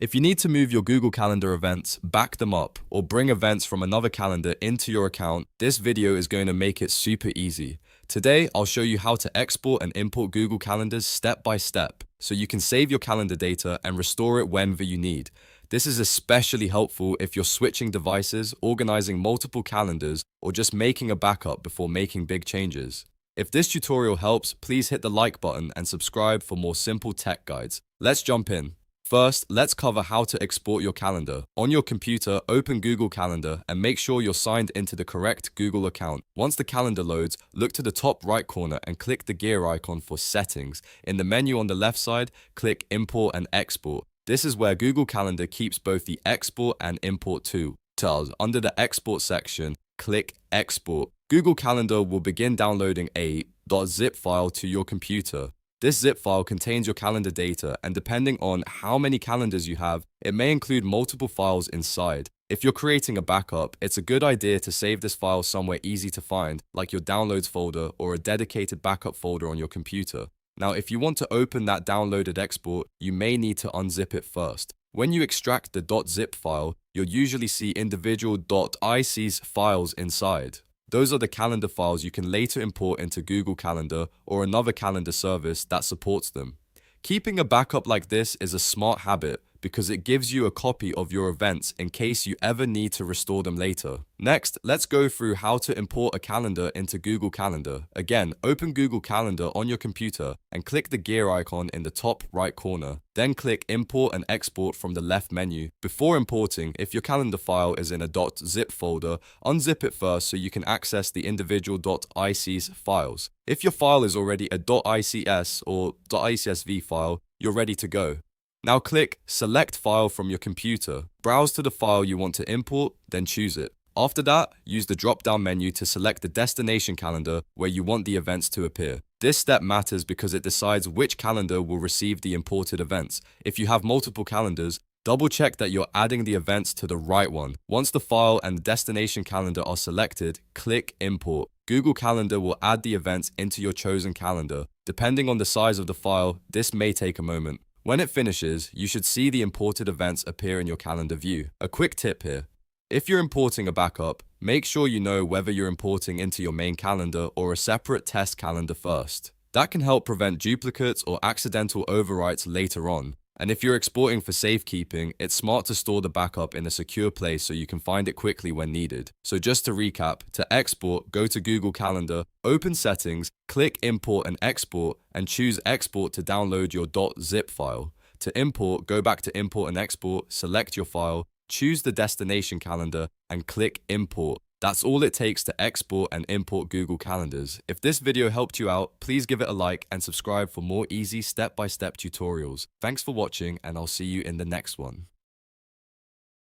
If you need to move your Google Calendar events, back them up, or bring events from another calendar into your account, this video is going to make it super easy. Today, I'll show you how to export and import Google Calendars step by step, so you can save your calendar data and restore it whenever you need. This is especially helpful if you're switching devices, organizing multiple calendars, or just making a backup before making big changes. If this tutorial helps, please hit the like button and subscribe for more simple tech guides. Let's jump in. First, let's cover how to export your calendar. On your computer, open Google Calendar and make sure you're signed into the correct Google account. Once the calendar loads, look to the top right corner and click the gear icon for Settings. In the menu on the left side, click Import and Export. This is where Google Calendar keeps both the export and import tools. Under the Export section, click Export. Google Calendar will begin downloading a .zip file to your computer. This zip file contains your calendar data, and depending on how many calendars you have, it may include multiple files inside. If you're creating a backup, it's a good idea to save this file somewhere easy to find, like your Downloads folder or a dedicated backup folder on your computer. Now, if you want to open that downloaded export, you may need to unzip it first. When you extract the .zip file, you'll usually see individual .ics files inside. Those are the calendar files you can later import into Google Calendar or another calendar service that supports them. Keeping a backup like this is a smart habit because it gives you a copy of your events in case you ever need to restore them later. Next, let's go through how to import a calendar into Google Calendar. Again, open Google Calendar on your computer and click the gear icon in the top right corner. Then click Import and Export from the left menu. Before importing, if your calendar file is in a .zip folder, unzip it first so you can access the individual .ics files. If your file is already a .ics or .icsv file, you're ready to go. Now click Select File from your computer. Browse to the file you want to import, then choose it. After that, use the drop-down menu to select the destination calendar where you want the events to appear. This step matters because it decides which calendar will receive the imported events. If you have multiple calendars, double-check that you're adding the events to the right one. Once the file and the destination calendar are selected, click Import. Google Calendar will add the events into your chosen calendar. Depending on the size of the file, this may take a moment. When it finishes, you should see the imported events appear in your calendar view. A quick tip here. If you're importing a backup, make sure you know whether you're importing into your main calendar or a separate test calendar first. That can help prevent duplicates or accidental overwrites later on. And if you're exporting for safekeeping, it's smart to store the backup in a secure place so you can find it quickly when needed. So just to recap, to export, go to Google Calendar, open Settings, click Import and Export, and choose Export to download your .zip file. To import, go back to Import and Export, select your file, choose the destination calendar, and click Import. That's all it takes to export and import Google Calendars. If this video helped you out, please give it a like and subscribe for more easy step-by-step tutorials. Thanks for watching, and I'll see you in the next one.